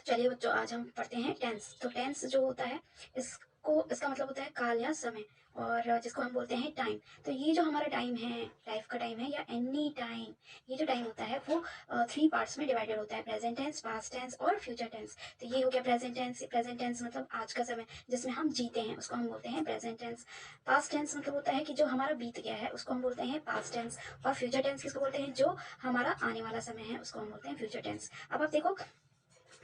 चलिए बच्चों, आज हम पढ़ते हैं टेंस। तो टेंस जो होता है, इसका मतलब होता है काल या समय, और जिसको हम बोलते हैं टाइम। तो ये जो हमारा टाइम है, लाइफ का टाइम है या एनी टाइम, ये जो टाइम होता है वो 3 पार्ट्स में डिवाइडेड होता है: प्रेजेंट टेंस, पास्ट टेंस और फ्यूचर टेंस। तो ये हो गया प्रेजेंट टेंस। प्रेजेंट टेंस मतलब आज का समय जिसमें हम जीते हैं, उसको हम बोलते हैं प्रेजेंट टेंस। पास्ट टेंस मतलब होता है कि जो हमारा बीत गया है, उसको हम बोलते हैं पास्ट टेंस। और फ्यूचर टेंस किसको बोलते हैं? जो हमारा आने वाला समय है, उसको हम बोलते हैं फ्यूचर टेंस। अब आप देखो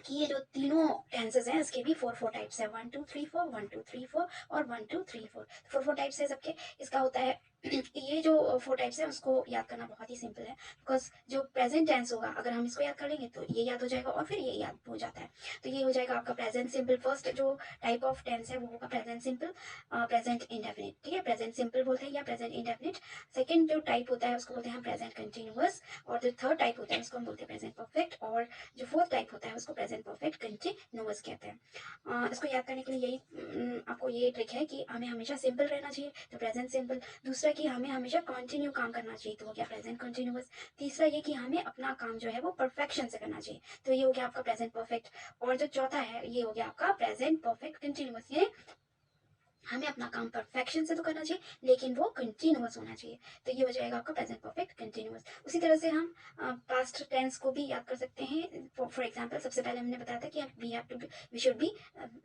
कि ये जो तीनों टेंसेस हैं, इसके भी फोर फोर टाइप्स है: 1 2 3 4, 1 2 3 4 और 1 2 3 4। फोर फोर टाइप्स है सबके। इसका होता है ये जो 4 टाइप्स है उसको याद करना बहुत ही सिंपल है, बिकॉज जो प्रेजेंट टेंस होगा, अगर हम इसको याद कर लेंगे तो ये याद हो जाएगा और फिर ये याद हो जाता है। तो ये हो जाएगा आपका प्रेजेंट सिंपल। फर्स्ट जो टाइप ऑफ टेंस है वो होगा प्रेजेंट सिंपल, प्रेजेंट इंडेफिनिट। ठीक है, प्रेजेंट सिंपल बोलते हैं या प्रेजेंट इंडेफिनिट। सेकंड जो टाइप होता है उसको बोलते हैं हम प्रेजेंट कंटिन्यूअस। और जो थर्ड टाइप होता है उसको हम बोलते हैं प्रेजेंट परफेक्ट। और जो फोर्थ टाइप होता है उसको प्रेजेंट परफेक्ट कंटिन्यूअस कहते हैं। इसको याद करने के लिए यही आपको ये ट्रिक है कि हमें हमेशा सिंपल रहना चाहिए, तो प्रेजेंट सिंपल। दूसरा कि हमें हमेशा कंटिन्यू काम करना चाहिए, तो हो गया प्रेजेंट कंटिन्यूअस। तीसरा ये कि हमें अपना काम जो है वो परफेक्शन से करना चाहिए, तो ये हो गया आपका प्रेजेंट परफेक्ट। और जो चौथा है ये हो गया आपका प्रेजेंट परफेक्ट कंटिन्यूअस। ये हमें अपना काम परफेक्शन से तो करना चाहिए लेकिन वो कंटिन्यूअस होना चाहिए, तो ये हो जाएगा आपका प्रेजेंट परफेक्ट कंटिन्यूअस। उसी तरह से हम पास्ट टेंस को भी याद कर सकते हैं। फॉर एग्जांपल, सबसे पहले हमने बताया था कि we should be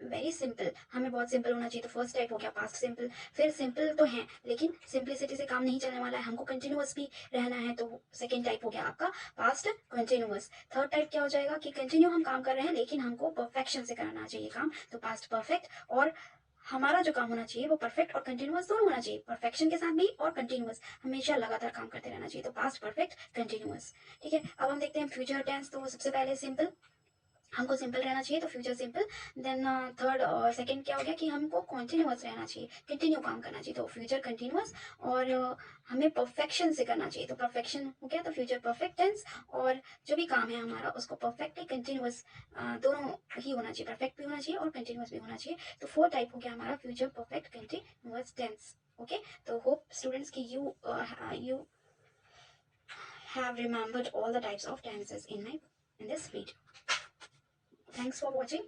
very simple, हमें बहुत सिंपल होना चाहिए। तो फर्स्ट टाइप हो गया पास्ट सिंपल। फिर सिंपल तो है लेकिन सिंपलिसिटी से काम नहीं चलने वाला है, हमको कंटिन्यूअस भी रहना है, तो सेकेंड टाइप हो गया आपका पास्ट कंटिन्यूअस। थर्ड टाइप क्या हो जाएगा कि कंटिन्यू हम काम कर रहे हैं लेकिन हमको परफेक्शन से करना चाहिए काम, तो पास्ट परफेक्ट। और हमारा जो काम होना चाहिए वो परफेक्ट और कंटिन्यूअस दोनों होना चाहिए, परफेक्शन के साथ भी और कंटिन्यूअस, हमेशा लगातार काम करते रहना चाहिए, तो पास्ट परफेक्ट कंटिन्यूअस। ठीक है, अब हम देखते हैं फ्यूचर टेंस। तो सबसे पहले सिंपल, हमको सिंपल रहना चाहिए तो फ्यूचर सिंपल। देन थर्ड और सेकंड क्या हो गया कि हमको कंटिन्यूअस रहना चाहिए, कंटिन्यू काम करना चाहिए, तो फ्यूचर कंटिन्यूअस। और हमें परफेक्शन से करना चाहिए, तो परफेक्शन हो गया तो फ्यूचर परफेक्ट टेंस। और जो भी काम है हमारा उसको परफेक्टली कंटिन्यूअस दोनों ही होना चाहिए, परफेक्ट भी होना चाहिए और कंटिन्यूअस भी होना चाहिए। तो 4 टाइप हो गया हमारा future perfect continuous tense. Okay, तो होप स्टूडेंट्स की you have remembered all the types of tenses in this video. Thanks for watching.